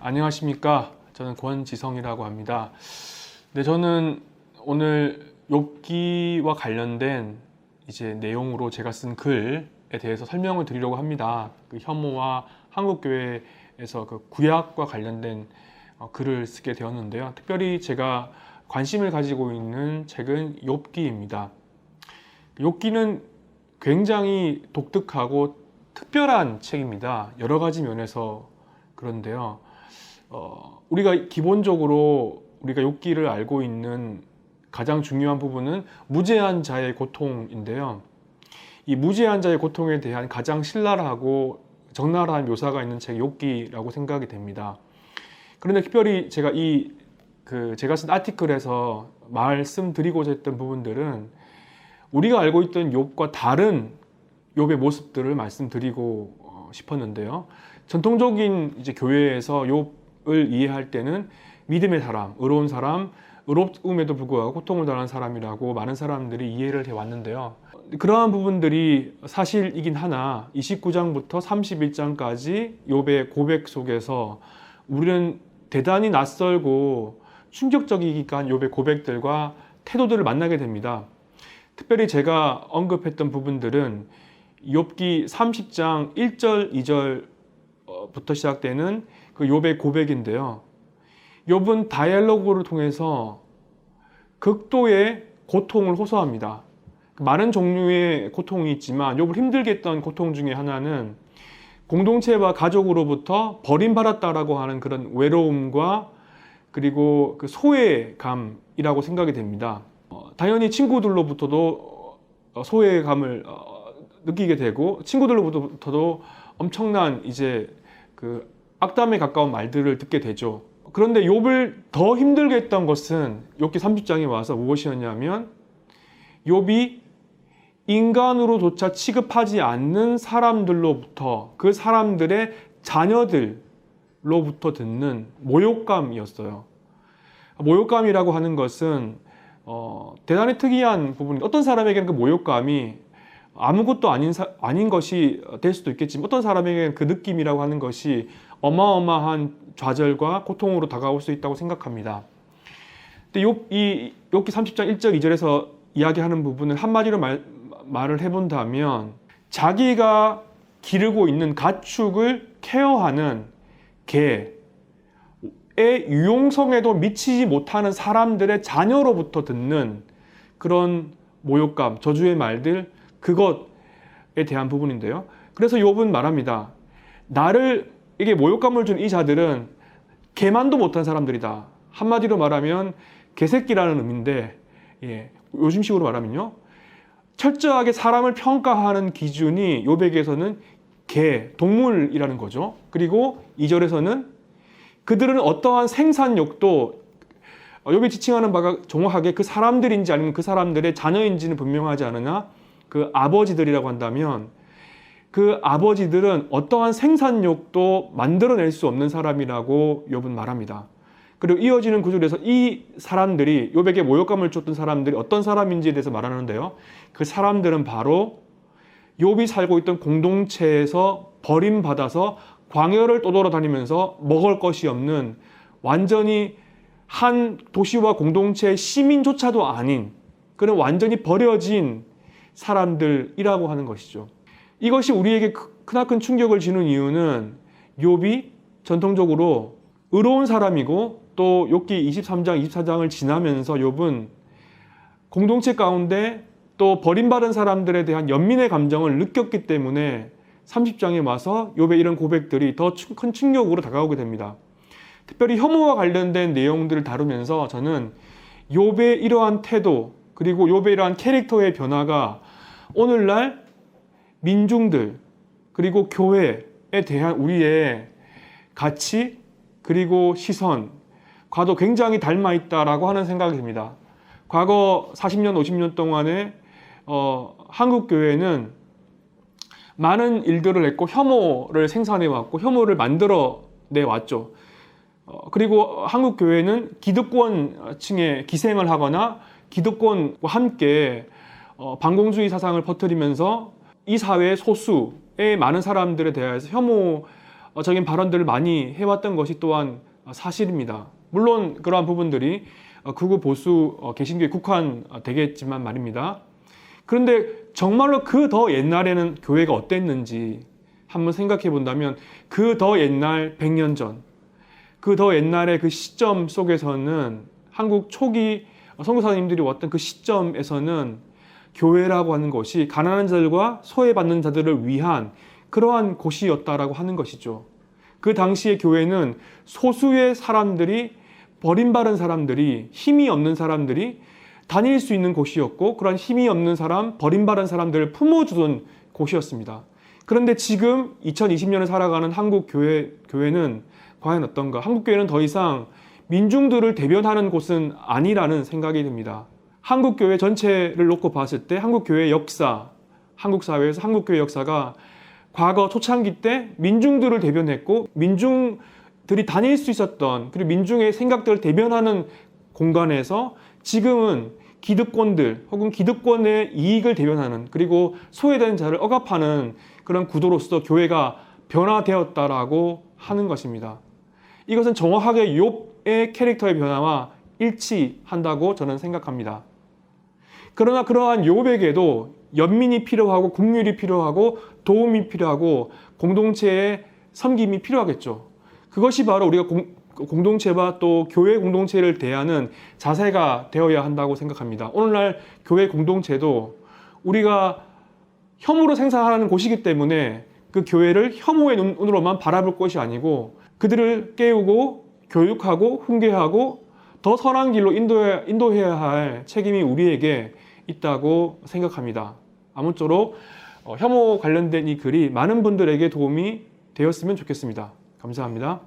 안녕하십니까. 저는 권지성이라고 합니다. 네, 저는 오늘 욥기와 관련된 내용으로 제가 쓴 글에 대해서 설명을 드리려고 합니다. 그 혐오와 한국교회에서 그 구약과 관련된 글을 쓰게 되었는데요. 특별히 제가 관심을 가지고 있는 책은 욥기입니다. 욥기는 굉장히 독특하고 특별한 책입니다. 여러 가지 면에서 그런데요. 우리가 기본적으로 우리가 욥기를 알고 있는 가장 중요한 부분은 무죄한 자의 고통인데요. 이 무죄한 자의 고통에 대한 가장 신랄하고 적나라한 묘사가 있는 책이 욥기라고 생각이 됩니다. 그런데 특별히 제가 제가 쓴 아티클에서 말씀드리고자 했던 부분들은 우리가 알고 있던 욥과 다른 욥의 모습들을 말씀드리고 싶었는데요. 전통적인 교회에서 욥을 이해할 때는 믿음의 사람, 의로운 사람, 의롭음에도 불구하고 고통을 당한 사람이라고 많은 사람들이 이해를 해왔는데요. 그러한 부분들이 사실이긴 하나 29장부터 31장까지 욥의 고백 속에서 우리는 대단히 낯설고 충격적이기까 한 욥의 고백들과 태도들을 만나게 됩니다. 특별히 제가 언급했던 부분들은 욥기 30장 1절, 2절부터 시작되는 그 욥의 고백인데요. 욥은 다이얼로그를 통해서 극도의 고통을 호소합니다. 많은 종류의 고통이 있지만 욥을 힘들게 했던 고통 중에 하나는 공동체와 가족으로부터 버림받았다라고 하는 그런 외로움과 그리고 그 소외감이라고 생각이 됩니다. 당연히 친구들로부터도 소외감을 느끼게 되고 친구들로부터도 엄청난 그 악담에 가까운 말들을 듣게 되죠. 그런데 욥을 더 힘들게 했던 것은 욥기 30장에 와서 무엇이었냐면 욥이 인간으로조차 취급하지 않는 사람들로부터 그 사람들의 자녀들로부터 듣는 모욕감이었어요. 모욕감이라고 하는 것은 대단히 특이한 부분인데 어떤 사람에게는 그 모욕감이 아무것도 아닌 것이 될 수도 있겠지만 어떤 사람에게는 그 느낌이라고 하는 것이 어마어마한 좌절과 고통으로 다가올 수 있다고 생각합니다. 근데 욥기 30장 1절 2절에서 이야기하는 부분을 한마디로 말을 해본다면 자기가 기르고 있는 가축을 케어하는 개의 유용성에도 미치지 못하는 사람들의 자녀로부터 듣는 그런 모욕감, 저주의 말들, 그것에 대한 부분인데요. 그래서 욥은 말합니다. 이게 모욕감을 준 이 자들은 개만도 못한 사람들이다. 한마디로 말하면 개새끼라는 의미인데, 요즘식으로 말하면요. 철저하게 사람을 평가하는 기준이 욥에게서는 동물이라는 거죠. 그리고 2절에서는 그들은 어떠한 생산욕도 욥이 지칭하는 바가 정확하게 그 사람들인지 아니면 그 사람들의 자녀인지는 분명하지 않으나 그 아버지들이라고 한다면 그 아버지들은 어떠한 생산욕도 만들어낼 수 없는 사람이라고 욥은 말합니다. 그리고 이어지는 구절에서 이 사람들이 욥에게 모욕감을 줬던 사람들이 어떤 사람인지에 대해서 말하는데요. 그 사람들은 바로 욥이 살고 있던 공동체에서 버림받아서 광야를 떠돌아다니면서 먹을 것이 없는 완전히 한 도시와 공동체의 시민조차도 아닌 그런 완전히 버려진 사람들이라고 하는 것이죠. 이것이 우리에게 크나큰 충격을 주는 이유는 욥이 전통적으로 의로운 사람이고 또 욥기 23장, 24장을 지나면서 욥은 공동체 가운데 또 버림받은 사람들에 대한 연민의 감정을 느꼈기 때문에 30장에 와서 욥의 이런 고백들이 더 큰 충격으로 다가오게 됩니다. 특별히 혐오와 관련된 내용들을 다루면서 저는 욥의 이러한 태도 그리고 욥의 이러한 캐릭터의 변화가 오늘날 민중들 그리고 교회에 대한 우리의 가치 그리고 시선과도 굉장히 닮아있다라고 하는 생각이 듭니다. 과거 40년, 50년 동안에 한국교회는 많은 일들을 했고 혐오를 생산해왔고 혐오를 만들어내왔죠. 그리고 한국교회는 기득권층에 기생을 하거나 기득권과 함께 반공주의 사상을 퍼뜨리면서 이 사회의 소수의 많은 사람들에 대해서 적인 발언들을 많이 해왔던 것이 또한 사실입니다. 물론 그러한 부분들이 극우 보수 개신교에 국한되겠지만 말입니다. 그런데 정말로 그 더 옛날에는 교회가 어땠는지 한번 생각해 본다면 그 더 옛날 100년 전, 그 더 옛날의 그 시점 속에서는 한국 초기 선교사님들이 왔던 그 시점에서는 교회라고 하는 것이 가난한 자들과 소외받는 자들을 위한 그러한 곳이었다라고 하는 것이죠. 그 당시의 교회는 소수의 사람들이, 버림받은 사람들이, 힘이 없는 사람들이 다닐 수 있는 곳이었고, 그런 힘이 없는 사람, 버림받은 사람들을 품어주던 곳이었습니다. 그런데 지금 2020년을 살아가는 한국 교회는 과연 어떤가? 한국 교회는 더 이상 민중들을 대변하는 곳은 아니라는 생각이 듭니다. 한국 교회 전체를 놓고 봤을 때 한국 교회의 역사, 한국 사회에서 한국 교회 역사가 과거 초창기 때 민중들을 대변했고, 민중들이 다닐 수 있었던, 그리고 민중의 생각들을 대변하는 공간에서 지금은 기득권들 혹은 기득권의 이익을 대변하는, 그리고 소외된 자를 억압하는 그런 구도로서 교회가 변화되었다라고 하는 것입니다. 이것은 정확하게 욥의 캐릭터의 변화와 일치한다고 저는 생각합니다. 그러나 그러한 욥에게도 연민이 필요하고 긍휼이 필요하고 도움이 필요하고 공동체의 섬김이 필요하겠죠. 그것이 바로 우리가 공동체와 또 교회 공동체를 대하는 자세가 되어야 한다고 생각합니다. 오늘날 교회 공동체도 우리가 혐오로 생산하는 곳이기 때문에 그 교회를 혐오의 눈으로만 바라볼 것이 아니고 그들을 깨우고 교육하고 훈계하고 더 선한 길로 인도해야 할 책임이 우리에게 있다고 생각합니다. 아무쪼록 혐오 관련된 이 글이 많은 분들에게 도움이 되었으면 좋겠습니다. 감사합니다.